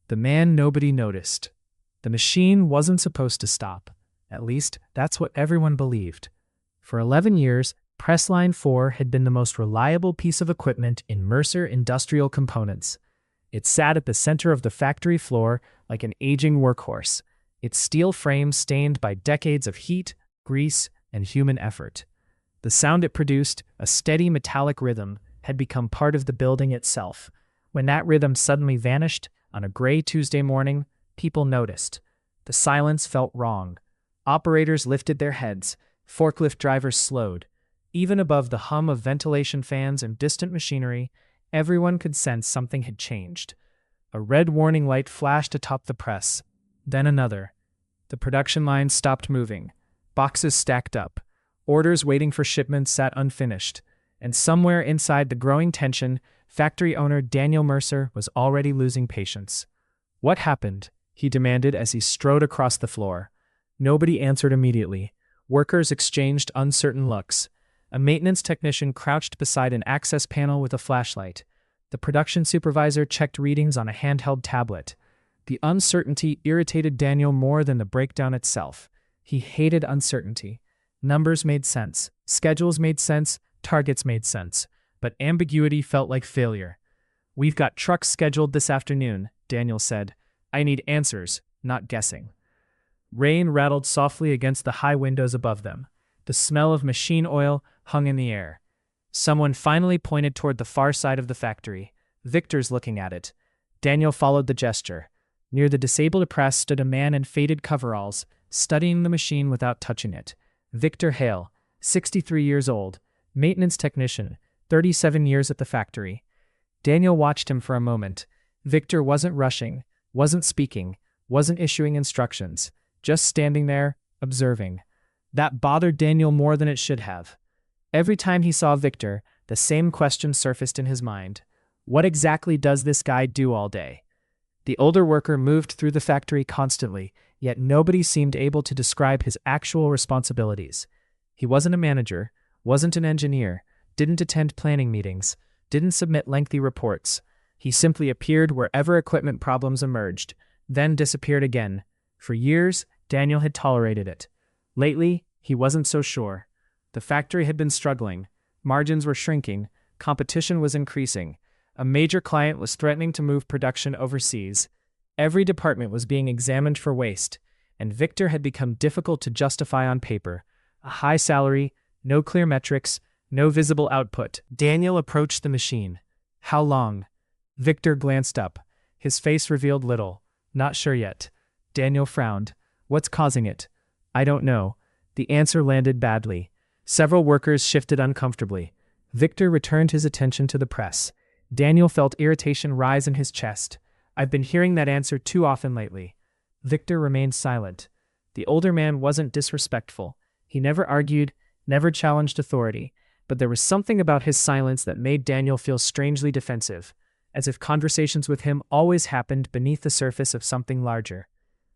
The man nobody noticed. The machine wasn't supposed to stop. At least, that's what everyone believed. For 11 years, Press Line 4 had been the most reliable piece of equipment in Mercer Industrial Components. It sat at the center of the factory floor like an aging workhorse, its steel frame stained by decades of heat, grease, and human effort. The sound it produced, a steady metallic rhythm, had become part of the building itself. When that rhythm suddenly vanished, on a gray Tuesday morning, people noticed. The silence felt wrong. Operators lifted their heads, forklift drivers slowed. Even above the hum of ventilation fans and distant machinery, everyone could sense something had changed. A red warning light flashed atop the press, then another. The production line stopped moving. Boxes stacked up. Orders waiting for shipment sat unfinished. And somewhere inside the growing tension, factory owner Daniel Mercer was already losing patience. "What happened?" he demanded as he strode across the floor. Nobody answered immediately. Workers exchanged uncertain looks. A maintenance technician crouched beside an access panel with a flashlight. The production supervisor checked readings on a handheld tablet. The uncertainty irritated Daniel more than the breakdown itself. He hated uncertainty. Numbers made sense. Schedules made sense. Targets made sense. But ambiguity felt like failure. "We've got trucks scheduled this afternoon," Daniel said. "I need answers, not guessing." Rain rattled softly against the high windows above them. The smell of machine oil hung in the air. Someone finally pointed toward the far side of the factory. Victor's looking at it. Daniel followed the gesture. Near the disabled press stood a man in faded coveralls, studying the machine without touching it. Victor Hale, 63 years old, maintenance technician, 37 years at the factory. Daniel watched him for a moment. Victor wasn't rushing, wasn't speaking, wasn't issuing instructions, just standing there, observing. That bothered Daniel more than it should have. Every time he saw Victor, the same question surfaced in his mind. What exactly does this guy do all day? The older worker moved through the factory constantly, yet nobody seemed able to describe his actual responsibilities. He wasn't a manager, wasn't an engineer, didn't attend planning meetings, didn't submit lengthy reports. He simply appeared wherever equipment problems emerged, then disappeared again. For years, Daniel had tolerated it. Lately, he wasn't so sure. The factory had been struggling. Margins were shrinking. Competition was increasing. A major client was threatening to move production overseas. Every department was being examined for waste, and Victor had become difficult to justify on paper. A high salary, no clear metrics, no visible output. Daniel approached the machine. "How long?" Victor glanced up. His face revealed little. "Not sure yet." Daniel frowned. "What's causing it?" "I don't know." The answer landed badly. Several workers shifted uncomfortably. Victor returned his attention to the press. Daniel felt irritation rise in his chest. "I've been hearing that answer too often lately." Victor remained silent. The older man wasn't disrespectful. He never argued, never challenged authority, but there was something about his silence that made Daniel feel strangely defensive, as if conversations with him always happened beneath the surface of something larger.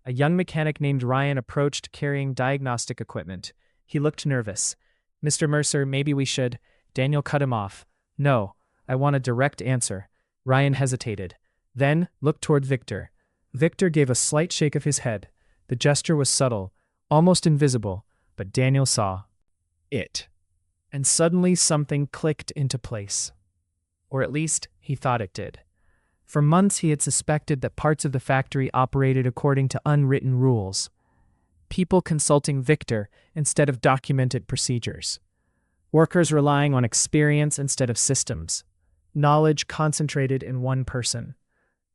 A young mechanic named Ryan approached carrying diagnostic equipment. He looked nervous. "Mr. Mercer, maybe we should—" Daniel cut him off. "No, I want a direct answer." Ryan hesitated, then looked toward Victor. Victor gave a slight shake of his head. The gesture was subtle, almost invisible, but Daniel saw it. And suddenly something clicked into place. Or at least, he thought it did. For months he had suspected that parts of the factory operated according to unwritten rules. People consulting Victor instead of documented procedures. Workers relying on experience instead of systems. Knowledge concentrated in one person.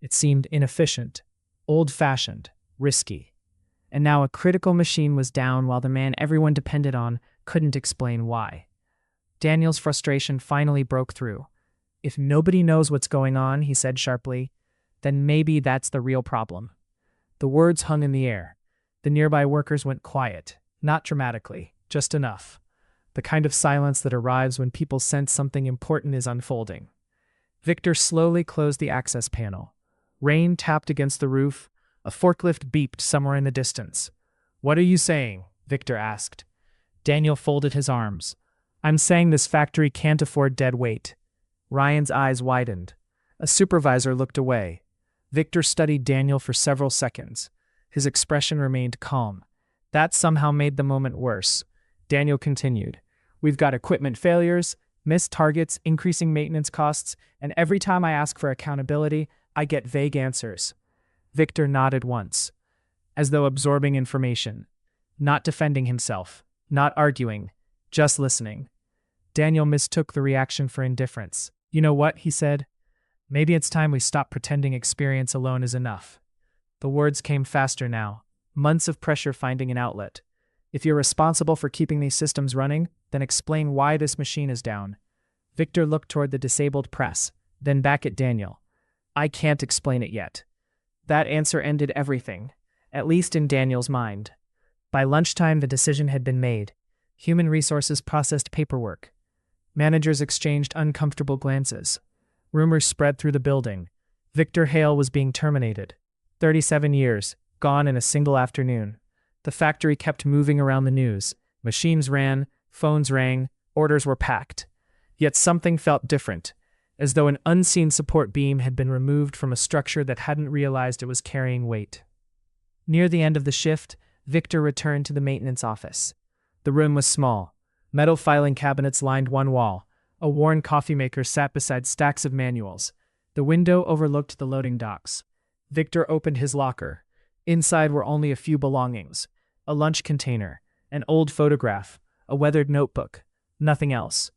It seemed inefficient, old-fashioned, risky. And now a critical machine was down while the man everyone depended on couldn't explain why. Daniel's frustration finally broke through. "If nobody knows what's going on," he said sharply, "then maybe that's the real problem." The words hung in the air. The nearby workers went quiet, not dramatically, just enough. The kind of silence that arrives when people sense something important is unfolding. Victor slowly closed the access panel. Rain tapped against the roof. A forklift beeped somewhere in the distance. "What are you saying?" Victor asked. Daniel folded his arms. "I'm saying this factory can't afford dead weight." Ryan's eyes widened. A supervisor looked away. Victor studied Daniel for several seconds. His expression remained calm. That somehow made the moment worse. Daniel continued, "We've got equipment failures, missed targets, increasing maintenance costs, and every time I ask for accountability, I get vague answers." Victor nodded once, as though absorbing information, not defending himself, not arguing, just listening. Daniel mistook the reaction for indifference. "You know what?" he said. "Maybe it's time we stop pretending experience alone is enough." The words came faster now, months of pressure finding an outlet. "If you're responsible for keeping these systems running, then explain why this machine is down." Victor looked toward the disabled press, then back at Daniel. "I can't explain it yet." That answer ended everything, at least in Daniel's mind. By lunchtime, the decision had been made. Human resources processed paperwork. Managers exchanged uncomfortable glances. Rumors spread through the building. Victor Hale was being terminated. 37 years, gone in a single afternoon. The factory kept moving around the news. Machines ran, phones rang, orders were packed. Yet something felt different, as though an unseen support beam had been removed from a structure that hadn't realized it was carrying weight. Near the end of the shift, Victor returned to the maintenance office. The room was small. Metal filing cabinets lined one wall. A worn coffee maker sat beside stacks of manuals. The window overlooked the loading docks. Victor opened his locker. Inside were only a few belongings. A lunch container, an old photograph, a weathered notebook. Nothing else.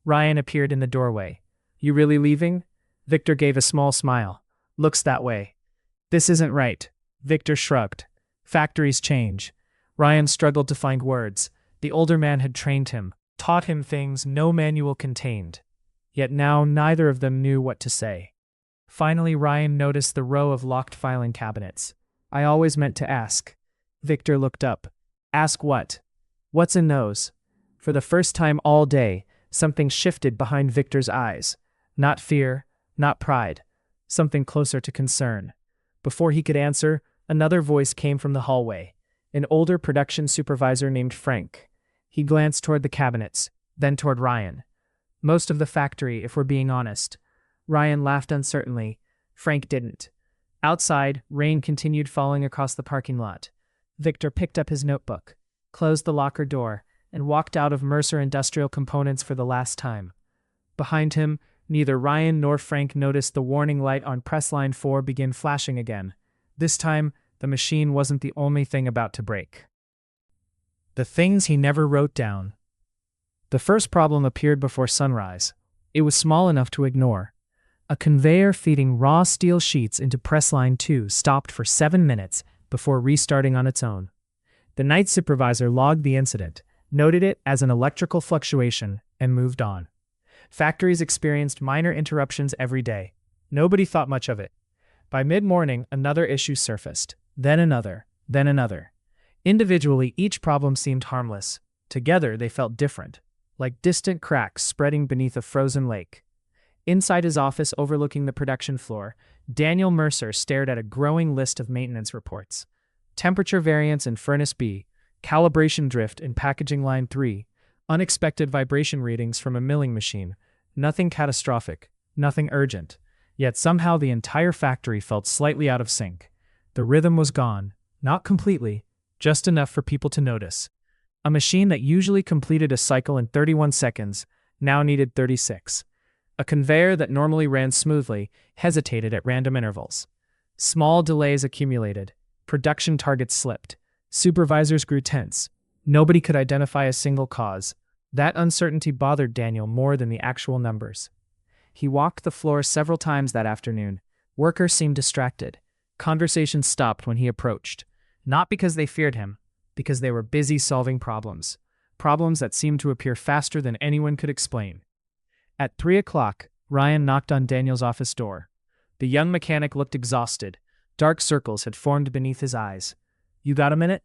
Ryan appeared in the doorway. "You really leaving?" Victor gave a small smile. "Looks that way." "This isn't right." Victor shrugged. "Factories change." Ryan struggled to find words. The older man had trained him, taught him things no manual contained. Yet now neither of them knew what to say. Finally, Ryan noticed the row of locked filing cabinets. "I always meant to ask." Victor looked up. "Ask what?" "What's in those?" For the first time all day, something shifted behind Victor's eyes. Not fear, not pride. Something closer to concern. Before he could answer, another voice came from the hallway. An older production supervisor named Frank. He glanced toward the cabinets, then toward Ryan. "Most of the factory, if we're being honest." Ryan laughed uncertainly. Frank didn't. Outside, rain continued falling across the parking lot. Victor picked up his notebook, closed the locker door, and walked out of Mercer Industrial Components for the last time. Behind him, neither Ryan nor Frank noticed the warning light on press line 4 begin flashing again. This time, the machine wasn't the only thing about to break. The things he never wrote down. The first problem appeared before sunrise. It was small enough to ignore. A conveyor feeding raw steel sheets into press line 2 stopped for 7 minutes before restarting on its own. The night supervisor logged the incident, noted it as an electrical fluctuation, and moved on. Factories experienced minor interruptions every day. Nobody thought much of it. By mid-morning, another issue surfaced, then another, then another. Individually, each problem seemed harmless. Together, they felt different, like distant cracks spreading beneath a frozen lake. Inside his office overlooking the production floor, Daniel Mercer stared at a growing list of maintenance reports. Temperature variance in Furnace B, calibration drift in Packaging Line 3, unexpected vibration readings from a milling machine. Nothing catastrophic, nothing urgent. Yet somehow the entire factory felt slightly out of sync. The rhythm was gone, not completely, just enough for people to notice. A machine that usually completed a cycle in 31 seconds now needed 36. A conveyor that normally ran smoothly hesitated at random intervals. Small delays accumulated. Production targets slipped. Supervisors grew tense. Nobody could identify a single cause. That uncertainty bothered Daniel more than the actual numbers. He walked the floor several times that afternoon. Workers seemed distracted. Conversations stopped when he approached. Not because they feared him, because they were busy solving problems. Problems that seemed to appear faster than anyone could explain. At 3 o'clock, Ryan knocked on Daniel's office door. The young mechanic looked exhausted. Dark circles had formed beneath his eyes. "You got a minute?"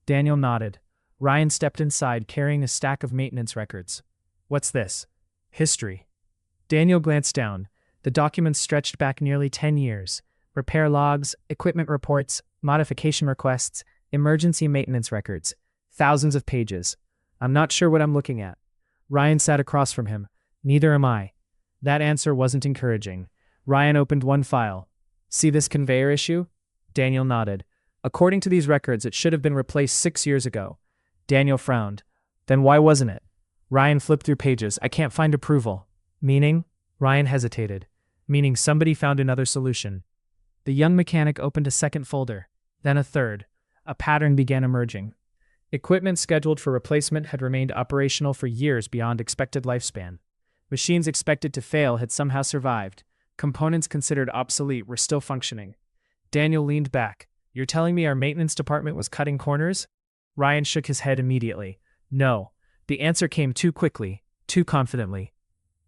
Daniel nodded. Ryan stepped inside carrying a stack of maintenance records. "What's this?" "History." Daniel glanced down. The documents stretched back nearly 10 years. Repair logs, equipment reports, modification requests, emergency maintenance records. Thousands of pages. "I'm not sure what I'm looking at." Ryan sat across from him. "Neither am I." That answer wasn't encouraging. Ryan opened one file. See this conveyor issue? Daniel nodded. According to these records, it should have been replaced 6 years ago. Daniel frowned. Then why wasn't it? Ryan flipped through pages. I can't find approval. Meaning? Ryan hesitated. Meaning somebody found another solution. The young mechanic opened a second folder, then a third. A pattern began emerging. Equipment scheduled for replacement had remained operational for years beyond expected lifespan. Machines expected to fail had somehow survived. Components considered obsolete were still functioning. Daniel leaned back. You're telling me our maintenance department was cutting corners? Ryan shook his head immediately. No. The answer came too quickly, too confidently.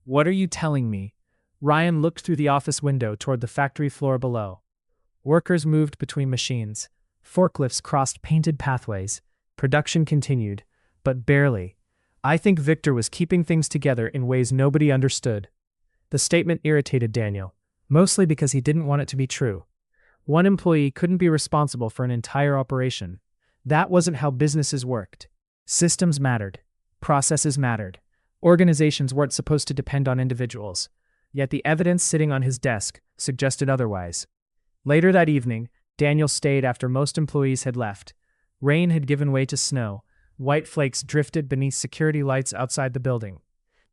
What are you telling me? Ryan looked through the office window toward the factory floor below. Workers moved between machines. Forklifts crossed painted pathways. Production continued, but barely. I think Victor was keeping things together in ways nobody understood. The statement irritated Daniel, mostly because he didn't want it to be true. One employee couldn't be responsible for an entire operation. That wasn't how businesses worked. Systems mattered. Processes mattered. Organizations weren't supposed to depend on individuals. Yet the evidence sitting on his desk suggested otherwise. Later that evening, Daniel stayed after most employees had left. Rain had given way to snow. White flakes drifted beneath security lights outside the building.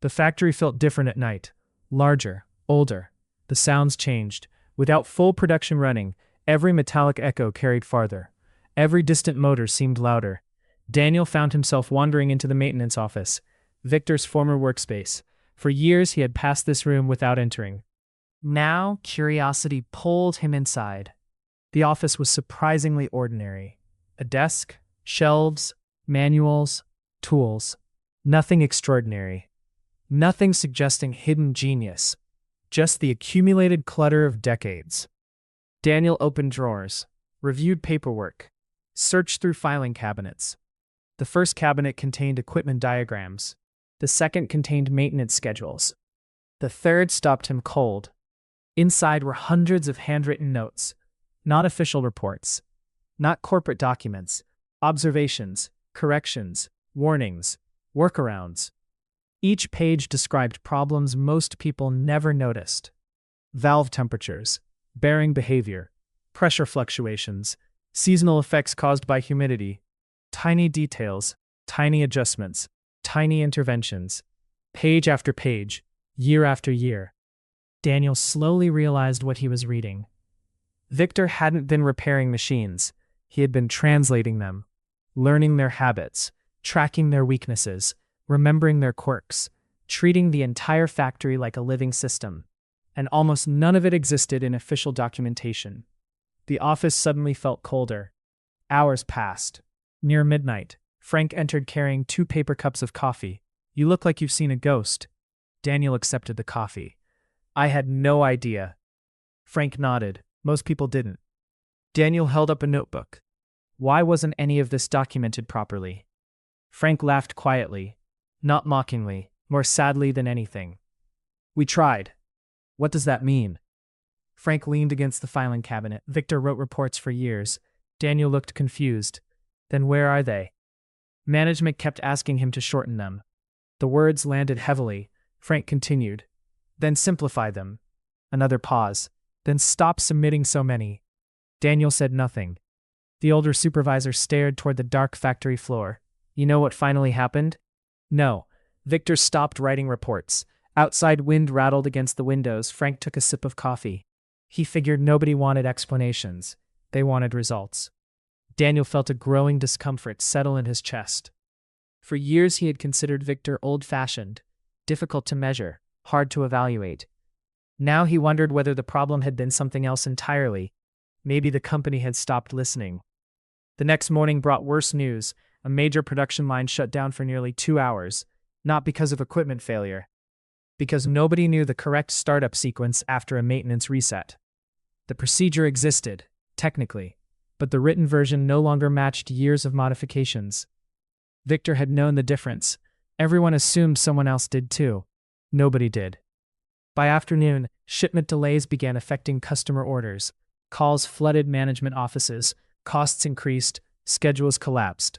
The factory felt different at night. Larger, older. The sounds changed. Without full production running, every metallic echo carried farther. Every distant motor seemed louder. Daniel found himself wandering into the maintenance office, Victor's former workspace. For years he had passed this room without entering. Now, curiosity pulled him inside. The office was surprisingly ordinary. A desk, shelves, manuals, tools. Nothing extraordinary. Nothing suggesting hidden genius. Just the accumulated clutter of decades. Daniel opened drawers, reviewed paperwork, searched through filing cabinets. The first cabinet contained equipment diagrams. The second contained maintenance schedules. The third stopped him cold. Inside were hundreds of handwritten notes, not official reports, not corporate documents, observations, corrections, warnings, workarounds. Each page described problems most people never noticed. Valve temperatures, bearing behavior, pressure fluctuations, seasonal effects caused by humidity, tiny details, tiny adjustments, tiny interventions. Page after page, year after year. Daniel slowly realized what he was reading. Victor hadn't been repairing machines. He had been translating them, learning their habits, tracking their weaknesses, remembering their quirks, treating the entire factory like a living system. And almost none of it existed in official documentation. The office suddenly felt colder. Hours passed. Near midnight, Frank entered carrying 2 paper cups of coffee. You look like you've seen a ghost. Daniel accepted the coffee. I had no idea. Frank nodded. Most people didn't. Daniel held up a notebook. Why wasn't any of this documented properly? Frank laughed quietly, not mockingly, more sadly than anything. We tried. What does that mean? Frank leaned against the filing cabinet. Victor wrote reports for years. Daniel looked confused. Then where are they? Management kept asking him to shorten them. The words landed heavily. Frank continued. Then simplify them. Another pause. Then stop submitting so many. Daniel said nothing. The older supervisor stared toward the dark factory floor. You know what finally happened? No. Victor stopped writing reports. Outside wind rattled against the windows. Frank took a sip of coffee. He figured nobody wanted explanations. They wanted results. Daniel felt a growing discomfort settle in his chest. For years he had considered Victor old-fashioned, difficult to measure, hard to evaluate. Now he wondered whether the problem had been something else entirely. Maybe the company had stopped listening. The next morning brought worse news. A major production line shut down for nearly 2 hours, not because of equipment failure, because nobody knew the correct startup sequence after a maintenance reset. The procedure existed, technically, but the written version no longer matched years of modifications. Victor had known the difference. Everyone assumed someone else did too. Nobody did. By afternoon, shipment delays began affecting customer orders. Calls flooded management offices. Costs increased. Schedules collapsed.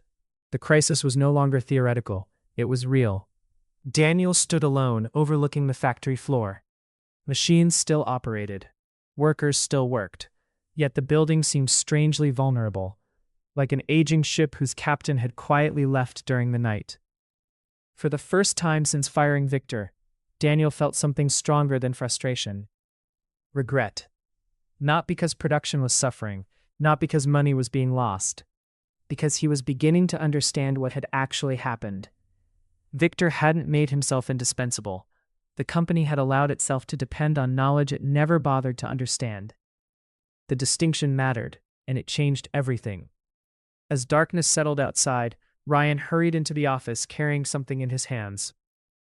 The crisis was no longer theoretical. It was real. Daniel stood alone, overlooking the factory floor. Machines still operated. Workers still worked, yet the building seemed strangely vulnerable, like an aging ship whose captain had quietly left during the night. For the first time since firing Victor, Daniel felt something stronger than frustration. Regret. Not because production was suffering, not because money was being lost, because he was beginning to understand what had actually happened. Victor hadn't made himself indispensable. The company had allowed itself to depend on knowledge it never bothered to understand. The distinction mattered, and it changed everything. As darkness settled outside, Ryan hurried into the office carrying something in his hands.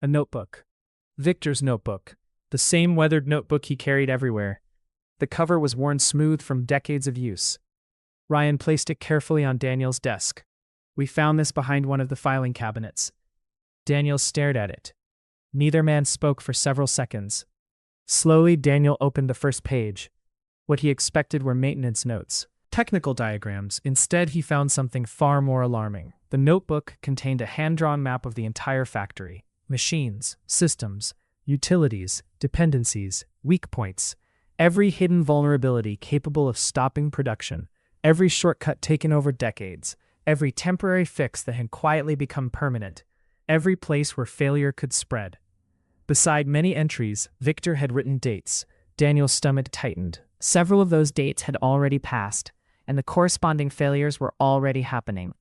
A notebook. Victor's notebook. The same weathered notebook he carried everywhere. The cover was worn smooth from decades of use. Ryan placed it carefully on Daniel's desk. "We found this behind one of the filing cabinets." Daniel stared at it. Neither man spoke for several seconds. Slowly, Daniel opened the first page. What he expected were maintenance notes, technical diagrams. Instead, he found something far more alarming. The notebook contained a hand-drawn map of the entire factory. Machines, systems, utilities, dependencies, weak points. Every hidden vulnerability capable of stopping production. Every shortcut taken over decades. Every temporary fix that had quietly become permanent. Every place where failure could spread. Beside many entries, Victor had written dates. Daniel's stomach tightened. Several of those dates had already passed, and the corresponding failures were already happening.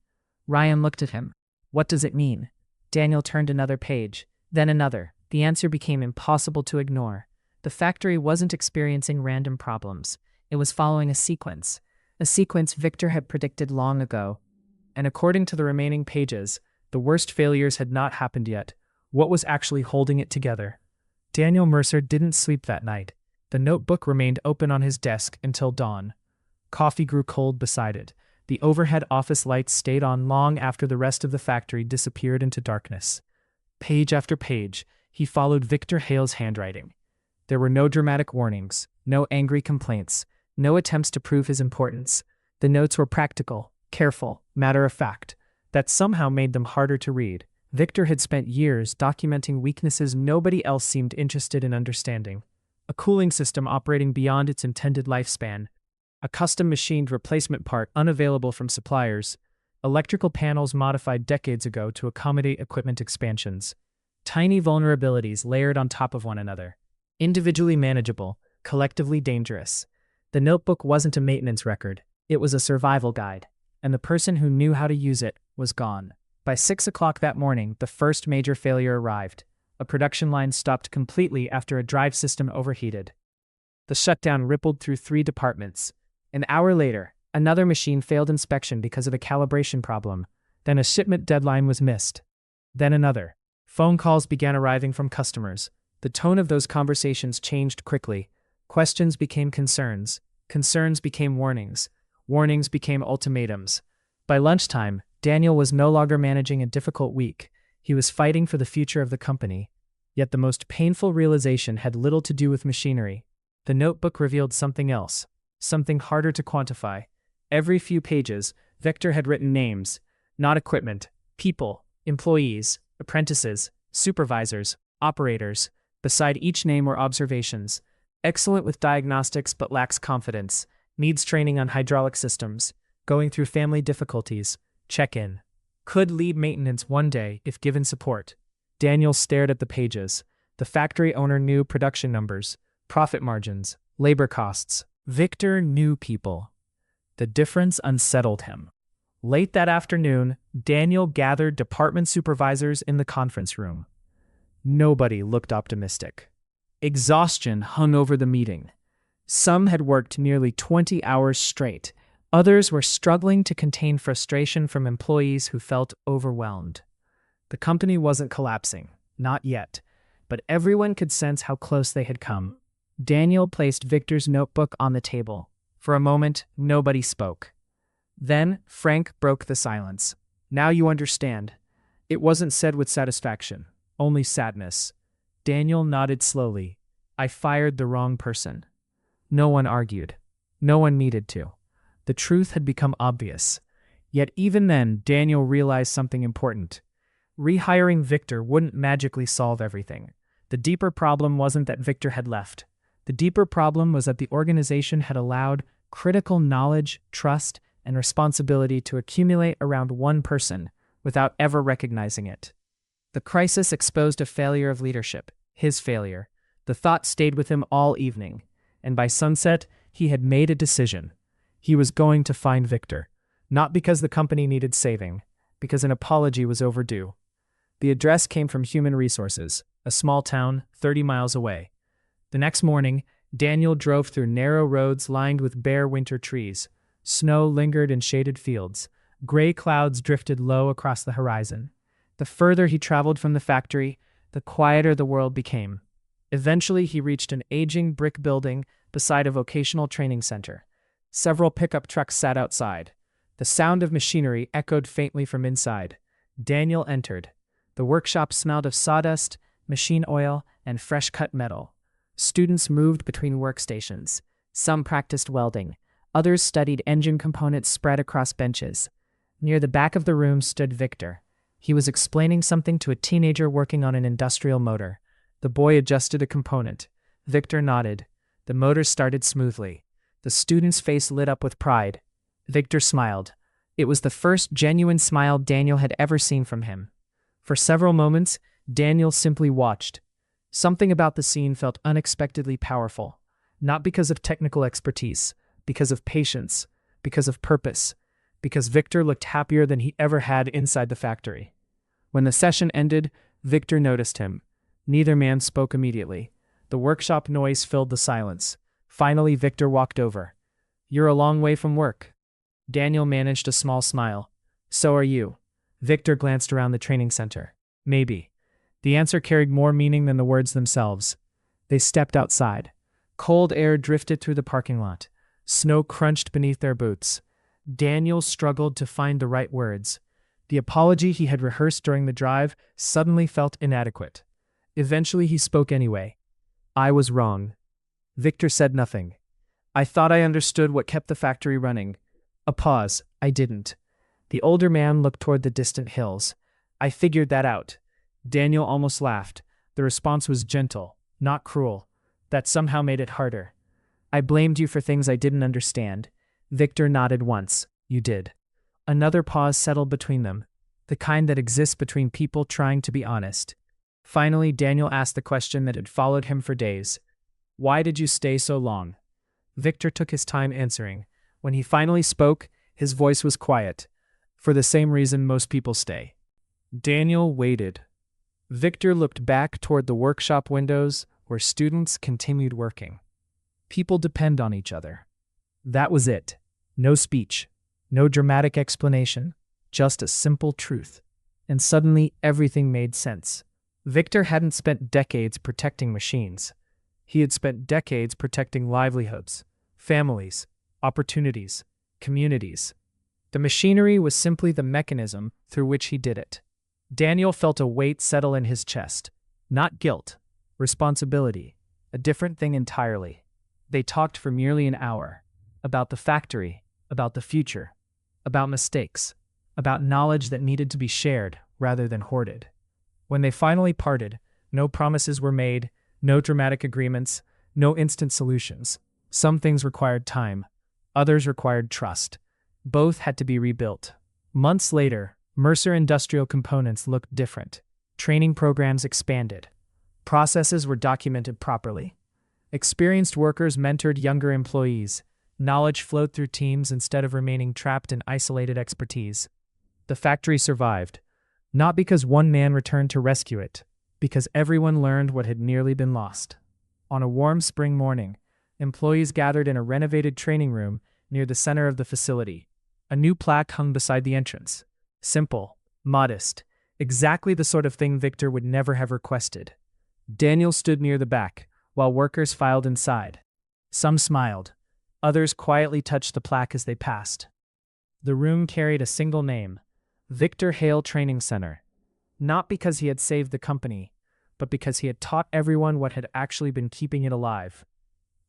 Ryan looked at him. "What does it mean?" Daniel turned another page, then another. The answer became impossible to ignore. The factory wasn't experiencing random problems. It was following a sequence Victor had predicted long ago. And according to the remaining pages, the worst failures had not happened yet. What was actually holding it together? Daniel Mercer didn't sleep that night. The notebook remained open on his desk until dawn. Coffee grew cold beside it. The overhead office lights stayed on long after the rest of the factory disappeared into darkness. Page after page, he followed Victor Hale's handwriting. There were no dramatic warnings, no angry complaints, no attempts to prove his importance. The notes were practical, careful, matter-of-fact. That somehow made them harder to read. Victor had spent years documenting weaknesses nobody else seemed interested in understanding. A cooling system operating beyond its intended lifespan. A custom-machined replacement part unavailable from suppliers. Electrical panels modified decades ago to accommodate equipment expansions. Tiny vulnerabilities layered on top of one another. Individually manageable, collectively dangerous. The notebook wasn't a maintenance record. It was a survival guide. And the person who knew how to use it was gone. By 6 o'clock that morning, the first major failure arrived. A production line stopped completely after a drive system overheated. The shutdown rippled through 3 departments. An hour later, another machine failed inspection because of a calibration problem. Then a shipment deadline was missed. Then another. Phone calls began arriving from customers. The tone of those conversations changed quickly. Questions became concerns. Concerns became warnings. Warnings became ultimatums. By lunchtime, Daniel was no longer managing a difficult week. He was fighting for the future of the company. Yet the most painful realization had little to do with machinery. The notebook revealed something else, something harder to quantify. Every few pages, Victor had written names, not equipment, people, employees, apprentices, supervisors, operators. Beside each name were observations. Excellent with diagnostics but lacks confidence. Needs training on hydraulic systems. Going through family difficulties. Check-in. Could lead maintenance one day if given support. Daniel stared at the pages. The factory owner knew production numbers, profit margins, labor costs. Victor knew people. The difference unsettled him. Late that afternoon, Daniel gathered department supervisors in the conference room. Nobody looked optimistic. Exhaustion hung over the meeting. Some had worked nearly 20 hours straight. Others were struggling to contain frustration from employees who felt overwhelmed. The company wasn't collapsing, not yet, but everyone could sense how close they had come. Daniel placed Victor's notebook on the table. For a moment, nobody spoke. Then, Frank broke the silence. "Now you understand." It wasn't said with satisfaction, only sadness. Daniel nodded slowly. "I fired the wrong person." No one argued. No one needed to. The truth had become obvious. Yet even then, Daniel realized something important. Rehiring Victor wouldn't magically solve everything. The deeper problem wasn't that Victor had left. The The deeper problem was that the organization had allowed critical knowledge, trust, and responsibility to accumulate around one person without ever recognizing it. The crisis exposed a failure of leadership, his failure. The thought stayed with him all evening, and by sunset, he had made a decision. He was going to find Victor, not because the company needed saving, because an apology was overdue. The address came from Human Resources, a small town 30 miles away. The next morning, Daniel drove through narrow roads lined with bare winter trees. Snow lingered in shaded fields. Gray clouds drifted low across the horizon. The further he traveled from the factory, the quieter the world became. Eventually, he reached an aging brick building beside a vocational training center. Several pickup trucks sat outside. The sound of machinery echoed faintly from inside. Daniel entered. The workshop smelled of sawdust, machine oil, and fresh-cut metal. Students moved between workstations. Some practiced welding. Others studied engine components spread across benches. Near the back of the room stood Victor. He was explaining something to a teenager working on an industrial motor. The boy adjusted a component. Victor nodded. The motor started smoothly. The student's face lit up with pride. Victor smiled. It was the first genuine smile Daniel had ever seen from him. For several moments, Daniel simply watched. Something about the scene felt unexpectedly powerful, not because of technical expertise, because of patience, because of purpose, because Victor looked happier than he ever had inside the factory. When the session ended, Victor noticed him. Neither man spoke immediately. The workshop noise filled the silence. Finally, Victor walked over. "You're a long way from work." Daniel managed a small smile. "So are you." Victor glanced around the training center. "Maybe." The answer carried more meaning than the words themselves. They stepped outside. Cold air drifted through the parking lot. Snow crunched beneath their boots. Daniel struggled to find the right words. The apology he had rehearsed during the drive suddenly felt inadequate. Eventually he spoke anyway. "I was wrong." Victor said nothing. "I thought I understood what kept the factory running." A pause. "I didn't." The older man looked toward the distant hills. "I figured that out." Daniel almost laughed. The response was gentle, not cruel. That somehow made it harder. "I blamed you for things I didn't understand." Victor nodded once. "You did." Another pause settled between them, the kind that exists between people trying to be honest. Finally, Daniel asked the question that had followed him for days. "Why did you stay so long?" Victor took his time answering. When he finally spoke, his voice was quiet. "For the same reason most people stay." Daniel waited. Victor looked back toward the workshop windows where students continued working. People depend on each other. That was it. No speech, no dramatic explanation, just a simple truth. And suddenly everything made sense. Victor hadn't spent decades protecting machines. He had spent decades protecting livelihoods, families, opportunities, communities. The machinery was simply the mechanism through which he did it. Daniel felt a weight settle in his chest. Not guilt, responsibility, a different thing entirely. They talked for nearly an hour. About the factory, about the future, about mistakes, about knowledge that needed to be shared rather than hoarded. When they finally parted, no promises were made, no dramatic agreements, no instant solutions. Some things required time, others required trust. Both had to be rebuilt. Months later, Mercer Industrial Components looked different. Training programs expanded. Processes were documented properly. Experienced workers mentored younger employees. Knowledge flowed through teams instead of remaining trapped in isolated expertise. The factory survived, not because one man returned to rescue it, because everyone learned what had nearly been lost. On a warm spring morning, employees gathered in a renovated training room near the center of the facility. A new plaque hung beside the entrance. Simple, modest, exactly the sort of thing Victor would never have requested. Daniel stood near the back, while workers filed inside. Some smiled. Others quietly touched the plaque as they passed. The room carried a single name, Victor Hale Training Center. Not because he had saved the company, but because he had taught everyone what had actually been keeping it alive.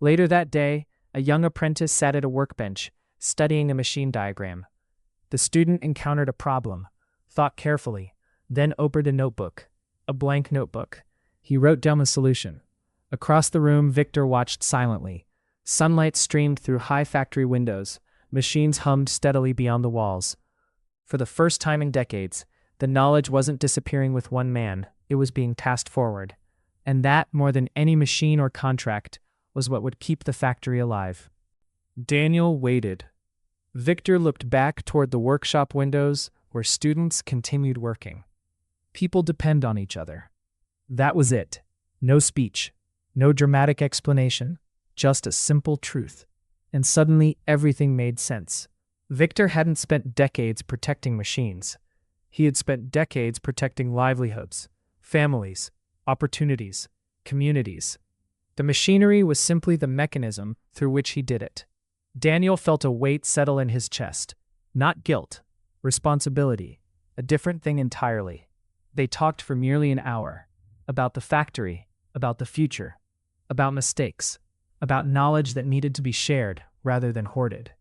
Later that day, a young apprentice sat at a workbench, studying a machine diagram. The student encountered a problem, thought carefully, then opened a notebook, a blank notebook. He wrote down the solution. Across the room, Victor watched silently. Sunlight streamed through high factory windows. Machines hummed steadily beyond the walls. For the first time in decades, the knowledge wasn't disappearing with one man, it was being passed forward. And that, more than any machine or contract, was what would keep the factory alive. Daniel waited. Victor looked back toward the workshop windows where students continued working. People depend on each other. That was it. No speech, no dramatic explanation, just a simple truth. And suddenly everything made sense. Victor hadn't spent decades protecting machines. He had spent decades protecting livelihoods, families, opportunities, communities. The machinery was simply the mechanism through which he did it. Daniel felt a weight settle in his chest. Not guilt, responsibility, a different thing entirely. They talked for nearly an hour. About the factory, about the future, about mistakes, about knowledge that needed to be shared rather than hoarded.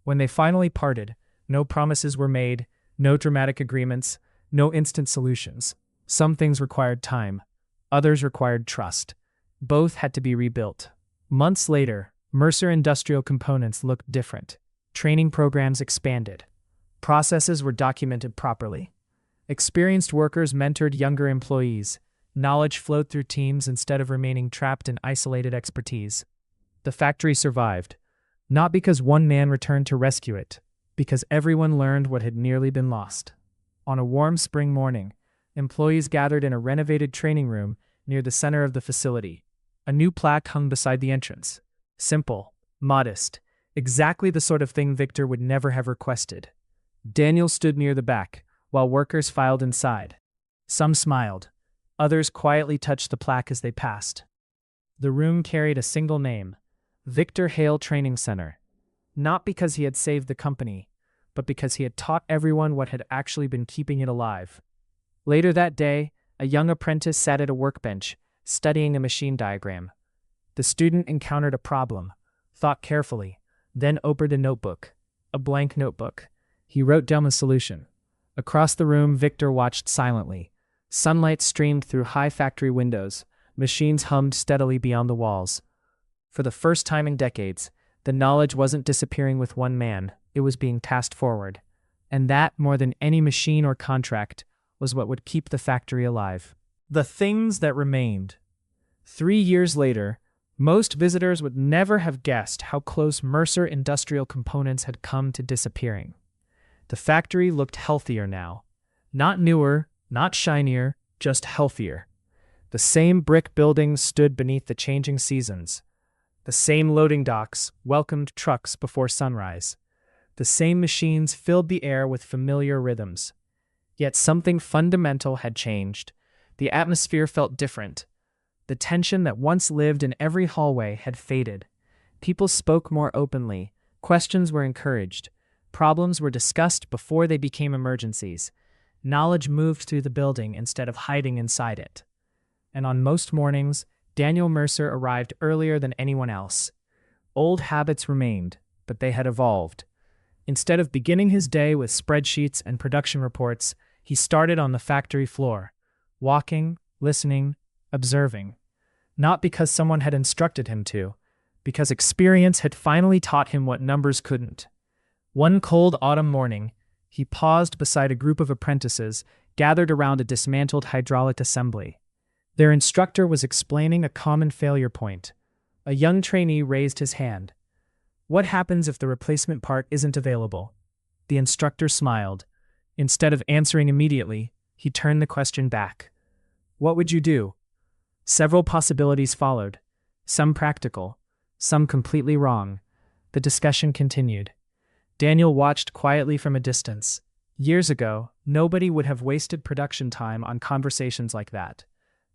When they finally parted, no promises were made, no dramatic agreements, no instant solutions. Some things required time, others required trust. Both had to be rebuilt. Months later, Mercer Industrial Components looked different. Training programs expanded. Processes were documented properly. Experienced workers mentored younger employees. Knowledge flowed through teams instead of remaining trapped in isolated expertise. The factory survived, not because one man returned to rescue it, because everyone learned what had nearly been lost. On a warm spring morning, employees gathered in a renovated training room near the center of the facility. A new plaque hung beside the entrance. Simple, modest, exactly the sort of thing Victor would never have requested. Daniel stood near the back, while workers filed inside. Some smiled. Others quietly touched the plaque as they passed. The room carried a single name, Victor Hale Training Center. Not because he had saved the company, but because he had taught everyone what had actually been keeping it alive. Later that day, a young apprentice sat at a workbench, studying a machine diagram. The student encountered a problem, thought carefully, then opened a notebook, a blank notebook. He wrote down the solution. Across the room, Victor watched silently. Sunlight streamed through high factory windows. Machines hummed steadily beyond the walls. For the first time in decades, the knowledge wasn't disappearing with one man, it was being passed forward. And that, more than any machine or contract, was what would keep the factory alive. The things that remained. 3 years later, most visitors would never have guessed how close Mercer Industrial Components had come to disappearing. The factory looked healthier now. Not newer, not shinier, just healthier. The same brick buildings stood beneath the changing seasons. The same loading docks welcomed trucks before sunrise. The same machines filled the air with familiar rhythms. Yet something fundamental had changed. The atmosphere felt different. The tension that once lived in every hallway had faded. People spoke more openly. Questions were encouraged. Problems were discussed before they became emergencies. Knowledge moved through the building instead of hiding inside it. And on most mornings, Daniel Mercer arrived earlier than anyone else. Old habits remained, but they had evolved. Instead of beginning his day with spreadsheets and production reports, he started on the factory floor, walking, listening, observing. Not because someone had instructed him to, because experience had finally taught him what numbers couldn't. One cold autumn morning, he paused beside a group of apprentices gathered around a dismantled hydraulic assembly. Their instructor was explaining a common failure point. A young trainee raised his hand. What happens if the replacement part isn't available? The instructor smiled. Instead of answering immediately, he turned the question back. What would you do? Several possibilities followed, some practical, some completely wrong. The discussion continued. Daniel watched quietly from a distance. Years ago, nobody would have wasted production time on conversations like that.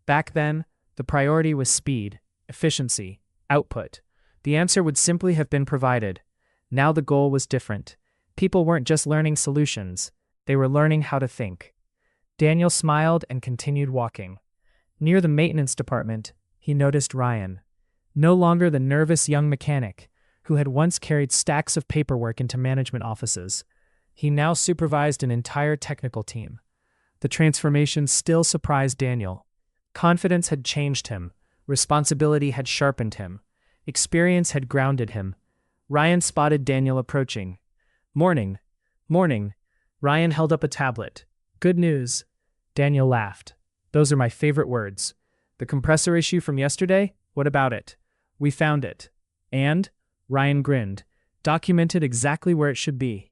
Back then, the priority was speed, efficiency, output. The answer would simply have been provided. Now the goal was different. People weren't just learning solutions, they were learning how to think. Daniel smiled and continued walking. Near the maintenance department, he noticed Ryan. No longer the nervous young mechanic who had once carried stacks of paperwork into management offices. He now supervised an entire technical team. The transformation still surprised Daniel. Confidence had changed him. Responsibility had sharpened him. Experience had grounded him. Ryan spotted Daniel approaching. "Morning. Morning." Ryan held up a tablet. "Good news." Daniel laughed. "Those are my favorite words. The compressor issue from yesterday? What about it?" "We found it." "And?" Ryan grinned. "Documented exactly where it should be."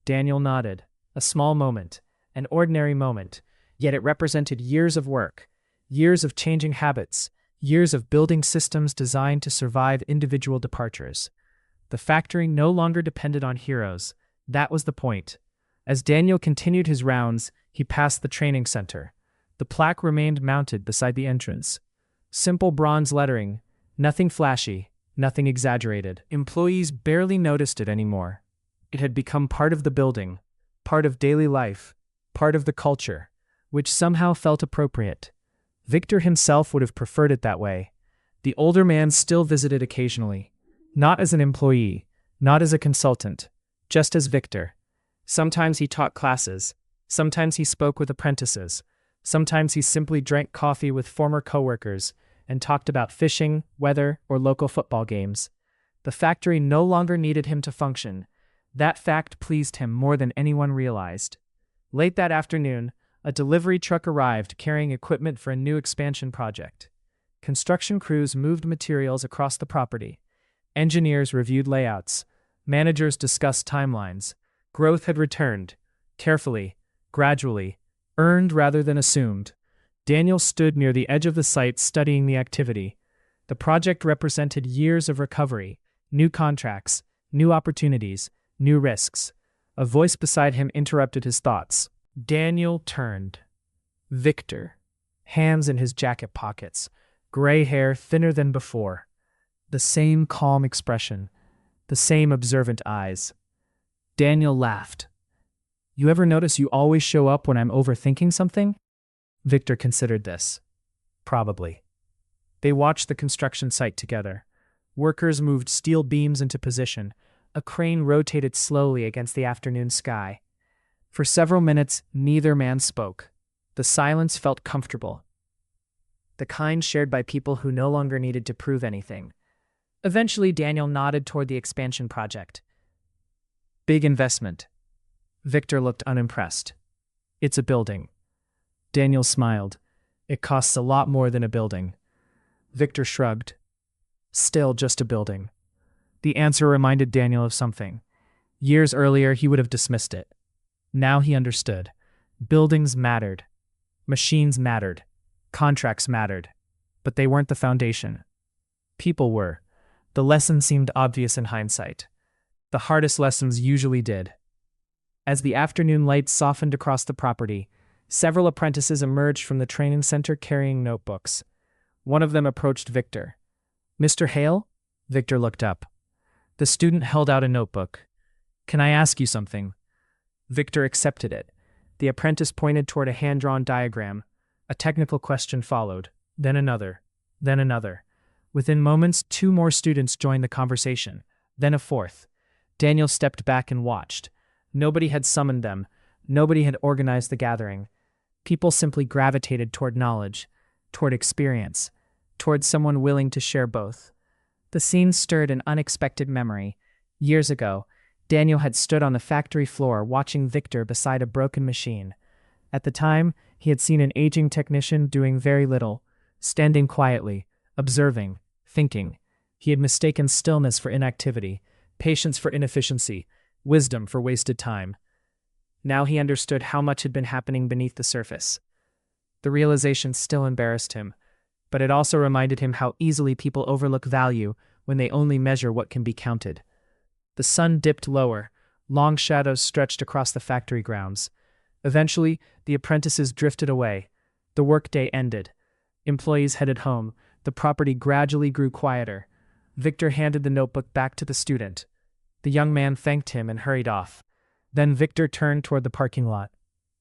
Daniel nodded. A small moment. An ordinary moment. Yet it represented years of work. Years of changing habits. Years of building systems designed to survive individual departures. The factory no longer depended on heroes. That was the point. As Daniel continued his rounds, he passed the training center. The plaque remained mounted beside the entrance. Simple bronze lettering, nothing flashy, nothing exaggerated. Employees barely noticed it anymore. It had become part of the building, part of daily life, part of the culture, which somehow felt appropriate. Victor himself would have preferred it that way. The older man still visited occasionally, not as an employee, not as a consultant, just as Victor. Sometimes he taught classes, sometimes he spoke with apprentices, sometimes he simply drank coffee with former coworkers and talked about fishing, weather, or local football games. The factory no longer needed him to function. That fact pleased him more than anyone realized. Late that afternoon, a delivery truck arrived carrying equipment for a new expansion project. Construction crews moved materials across the property. Engineers reviewed layouts. Managers discussed timelines. Growth had returned. Carefully, gradually, earned rather than assumed. Daniel stood near the edge of the site studying the activity. The project represented years of recovery, new contracts, new opportunities, new risks. A voice beside him interrupted his thoughts. Daniel turned. Victor, hands in his jacket pockets, gray hair thinner than before. The same calm expression, the same observant eyes. Daniel laughed. "You ever notice you always show up when I'm overthinking something?" Victor considered this. Probably. They watched the construction site together. Workers moved steel beams into position. A crane rotated slowly against the afternoon sky. For several minutes, neither man spoke. The silence felt comfortable. The kind shared by people who no longer needed to prove anything. Eventually, Daniel nodded toward the expansion project. "Big investment." Victor looked unimpressed. "It's a building." Daniel smiled. "It costs a lot more than a building." Victor shrugged. "Still just a building." The answer reminded Daniel of something. Years earlier, he would have dismissed it. Now he understood. Buildings mattered. Machines mattered. Contracts mattered. But they weren't the foundation. People were. The lesson seemed obvious in hindsight. The hardest lessons usually did. As the afternoon light softened across the property, several apprentices emerged from the training center carrying notebooks. One of them approached Victor. "Mr. Hale?" Victor looked up. The student held out a notebook. "Can I ask you something?" Victor accepted it. The apprentice pointed toward a hand-drawn diagram. A technical question followed, then another, then another. Within moments, 2 more students joined the conversation, then a fourth. Daniel stepped back and watched. Nobody had summoned them. Nobody had organized the gathering. People simply gravitated toward knowledge, toward experience, toward someone willing to share both. The scene stirred an unexpected memory. Years ago, Daniel had stood on the factory floor watching Victor beside a broken machine. At the time, he had seen an aging technician doing very little, standing quietly, observing, thinking. He had mistaken stillness for inactivity, patience for inefficiency, wisdom for wasted time. Now he understood how much had been happening beneath the surface. The realization still embarrassed him, but it also reminded him how easily people overlook value when they only measure what can be counted. The sun dipped lower. Long shadows stretched across the factory grounds. Eventually, the apprentices drifted away. The workday ended. Employees headed home. The property gradually grew quieter. Victor handed the notebook back to the student. The young man thanked him and hurried off. Then Victor turned toward the parking lot.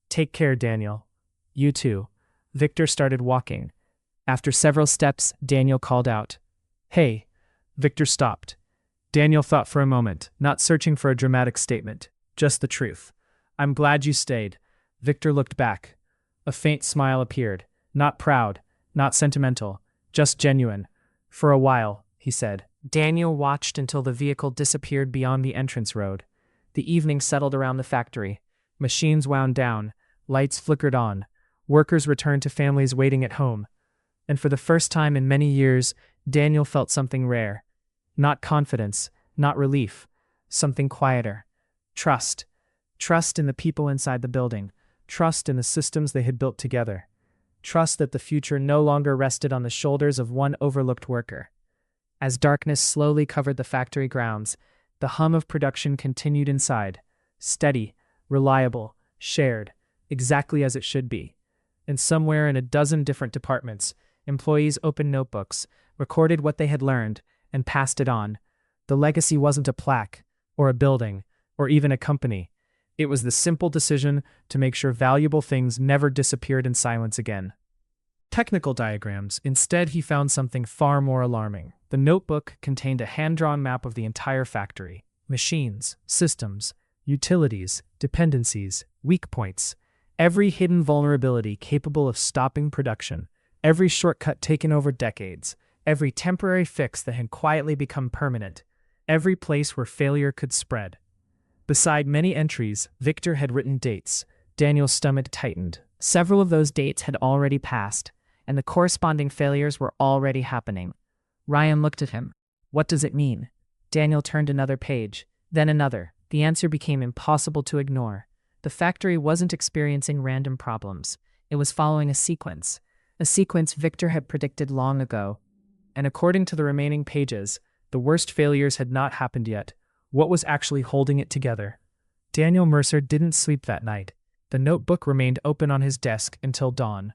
"Take care, Daniel." "You too." Victor started walking. After several steps, Daniel called out, "Hey." Victor stopped. Daniel thought for a moment, not searching for a dramatic statement, just the truth. "I'm glad you stayed." Victor looked back. A faint smile appeared, not proud, not sentimental, Just genuine. For a while, he said. Daniel watched until the vehicle disappeared beyond the entrance road. The evening settled around the factory. Machines wound down, lights flickered on, workers returned to families waiting at home. And for the first time in many years, Daniel felt something rare. Not confidence, not relief, something quieter. Trust. Trust in the people inside the building. Trust in the systems they had built together. Trust that the future no longer rested on the shoulders of one overlooked worker. As darkness slowly covered the factory grounds, the hum of production continued inside, steady, reliable, shared, exactly as it should be. And somewhere in a dozen different departments, employees opened notebooks, recorded what they had learned, and passed it on. The legacy wasn't a plaque, or a building, or even a company. It was the simple decision to make sure valuable things never disappeared in silence again. Technical diagrams. Instead, he found something far more alarming. The notebook contained a hand-drawn map of the entire factory. Machines, systems, utilities, dependencies, weak points. Every hidden vulnerability capable of stopping production. Every shortcut taken over decades. Every temporary fix that had quietly become permanent. Every place where failure could spread. Beside many entries, Victor had written dates. Daniel's stomach tightened. Several of those dates had already passed, and the corresponding failures were already happening. Ryan looked at him. What does it mean? Daniel turned another page, then another. The answer became impossible to ignore. The factory wasn't experiencing random problems. It was following a sequence Victor had predicted long ago. And according to the remaining pages, the worst failures had not happened yet. What was actually holding it together? Daniel Mercer didn't sleep that night. The notebook remained open on his desk until dawn.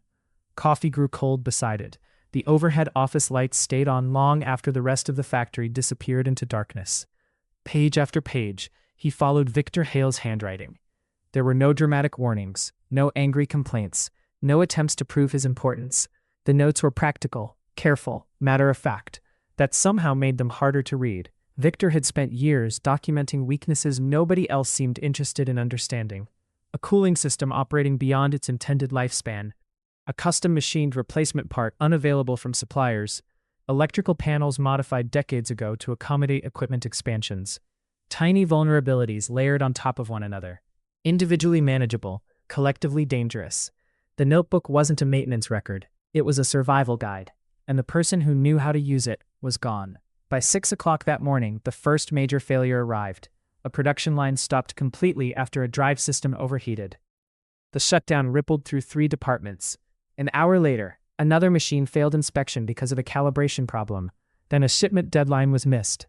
Coffee grew cold beside it. The overhead office lights stayed on long after the rest of the factory disappeared into darkness. Page after page, he followed Victor Hale's handwriting. There were no dramatic warnings, no angry complaints, no attempts to prove his importance. The notes were practical, careful, matter-of-fact. That somehow made them harder to read. Victor had spent years documenting weaknesses nobody else seemed interested in understanding. A cooling system operating beyond its intended lifespan. A custom-machined replacement part unavailable from suppliers. Electrical panels modified decades ago to accommodate equipment expansions. Tiny vulnerabilities layered on top of one another. Individually manageable, collectively dangerous. The notebook wasn't a maintenance record. It was a survival guide. And the person who knew how to use it was gone. By 6 o'clock that morning, the first major failure arrived. A production line stopped completely after a drive system overheated. The shutdown rippled through 3 departments. An hour later, another machine failed inspection because of a calibration problem. Then a shipment deadline was missed.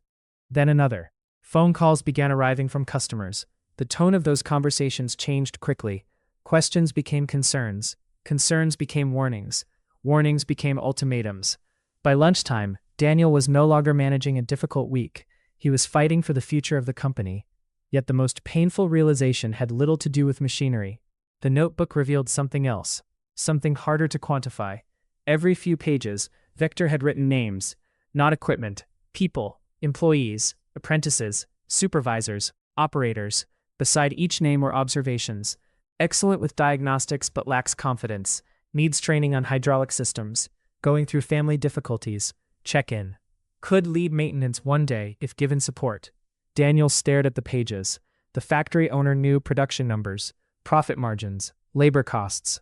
Then another. Phone calls began arriving from customers. The tone of those conversations changed quickly. Questions became concerns. Concerns became warnings. Warnings became ultimatums. By lunchtime, Daniel was no longer managing a difficult week. He was fighting for the future of the company. Yet the most painful realization had little to do with machinery. The notebook revealed something else, something harder to quantify. Every few pages, Victor had written names, not equipment, people, employees, apprentices, supervisors, operators. Beside each name were observations. Excellent with diagnostics but lacks confidence. Needs training on hydraulic systems. Going through family difficulties. Check-in. Could lead maintenance one day if given support. Daniel stared at the pages. The factory owner knew production numbers, profit margins, labor costs.